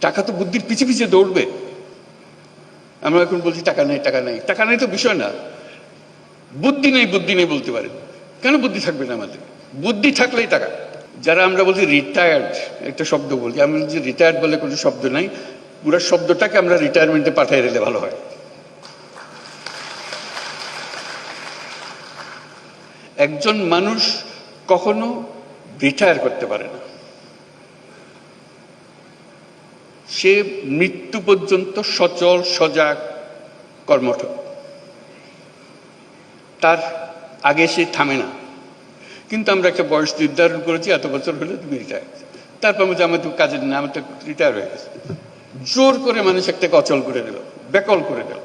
টাকা তো বুদ্ধির পিছে পিছে দৌড়বে। আমরা এখন বলছি টাকা নেই, টাকা নেই, টাকা নেই তো বিষয় না, বুদ্ধি নেই, বুদ্ধি নেই বলতে পারেন। কেন বুদ্ধি থাকবে না আমাদের? বুদ্ধি থাকলেই টাকা। যারা আমরা বলছি রিটায়ার্ড, একটা শব্দ বলছি, আমি বলছি রিটায়ার্ড বলে কোনো শব্দ নাই, পুরো শব্দটাকে আমরা রিটায়ারমেন্টে পাঠিয়ে দিলে ভালো হয়। একজন মানুষ কখনো রিটায়ার করতে পারে না, সে মৃত্যু পর্যন্ত সচল সজাগ কর্মঠ, তার আগে সে থামে না। কিন্তু আমরা একটা বয়স নির্ধারণ করেছি, এত বছর হলে তুমি রিটায়ার, তারপর বলছি আমার তো কাজের না, আমার তো রিটায়ার হয়ে গেছে। জোর করে মানুষ একটাকে অচল করে দিল, বেকল করে দিল,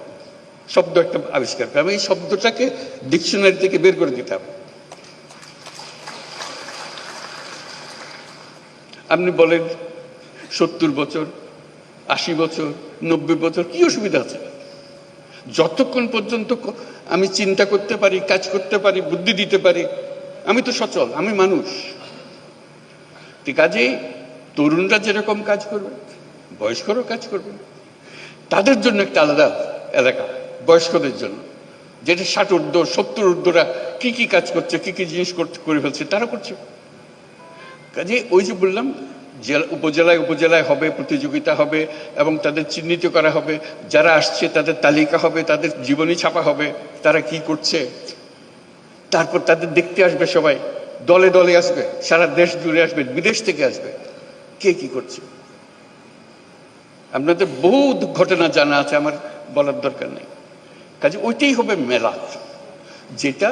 শব্দ একটা আবিষ্কার করে। আমি এই শব্দটাকে ডিকশনারি থেকে বের করে দিতাম। আপনি বলেন 70 বছর, 80 বছর, 90 বছর, কি অসুবিধা আছে? যতক্ষণ পর্যন্ত আমি চিন্তা করতে পারি, কাজ করতে পারি, বুদ্ধি দিতে পারি, আমি তো সচল, আমি মানুষ। কাজেই তরুণরা যেরকম কাজ করবে, বয়স্করাও কাজ করবে। তাদের জন্য একটা আলাদা এলাকা, বয়স্কদের জন্য, যেটা 60 ঊর্ধ্ব 70 ঊর্ধ্বরা কি কি কাজ করছে, কি কি জিনিস করে ফেলছে, তারা করছে। কাজে ওই যে বললাম, উপজেলায় উপজেলায় হবে, প্রতিযোগিতা হবে এবং তাদের চিহ্নিত করা হবে, যারা আসছে তাদের তালিকা হবে, তাদের জীবনী ছাপা হবে, তারা কি করছে। তারপর তাদের দেখতে আসবে সবাই, দলে দলে আসবে, সারা দেশ জুড়ে আসবে, বিদেশ থেকে আসবে, কে কি করছে। আপনাদের বহু ঘটনা জানা আছে, আমার বলার দরকার নেই। কাজে ওইটাই হবে মেলা, যেটা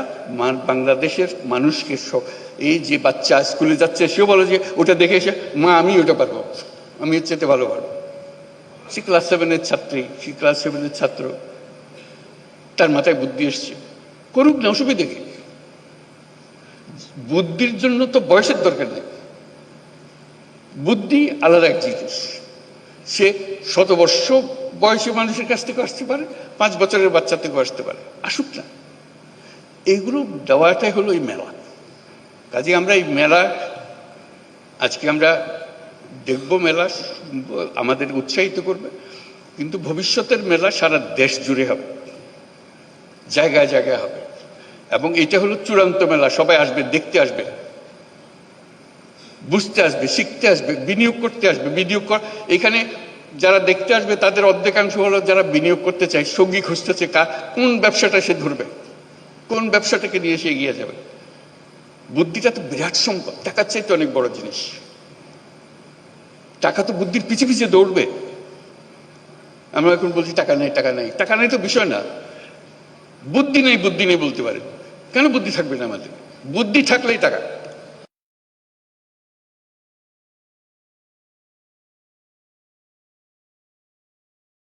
বাংলাদেশের মানুষকে, এই যে বাচ্চা স্কুলে যাচ্ছে সেও বলে যে ওটা দেখে এসে মা আমি ওটা পারবো, আমি এর চেয়ে ভালো পারবো। সে ক্লাস 7-এর ছাত্রী, সে ক্লাস 7-এর ছাত্র, তার মাথায় বুদ্ধি এসছে, করুক না, অসুবিধা কি? বুদ্ধির জন্য তো বয়সের দরকার নেই। বুদ্ধি আলাদা এক জিনিস, সে 100 বর্ষ বয়সী মানুষের কাছ থেকে আসতে পারে, 5 বছরের বাচ্চা থেকে আসতে পারে, আসুক না। এইগুলো দেওয়াটাই হলো এই মেলা। কাজে আমরা এই মেলা, আজকে আমরা দেখব, মেলা আমাদের উৎসাহিত করবে, কিন্তু ভবিষ্যতের মেলা সারা দেশ জুড়ে হবে, জায়গায় জায়গায় হবে। এবং এটা হলো চূড়ান্ত মেলা, সবাই আসবে, দেখতে আসবে, বুঝতে আসবে, শিখতে আসবে, বিনিয়োগ করতে আসবে। এখানে যারা দেখতে আসবে তাদের অর্ধেকাংশ হলো যারা বিনিয়োগ করতে চায়, সঙ্গী খুঁজতেছে, কোন ব্যবসাটা সে ধরবে, কোন ব্যবসাটাকে নিয়ে সে এগিয়ে যাবে। বুদ্ধিটা তো বিরাট সম্পদ, টাকার চাইতে অনেক বড় জিনিস। টাকা তো বুদ্ধির পিছে পিছে দৌড়বে। আমরা এখন বলছি টাকা নেই, টাকা নেই, টাকা নেই তো বিষয় না, বুদ্ধি নেই, বুদ্ধি নেই বলতে পারেন। কেন বুদ্ধি থাকবে না আমাদের? বুদ্ধি থাকলেই টাকা।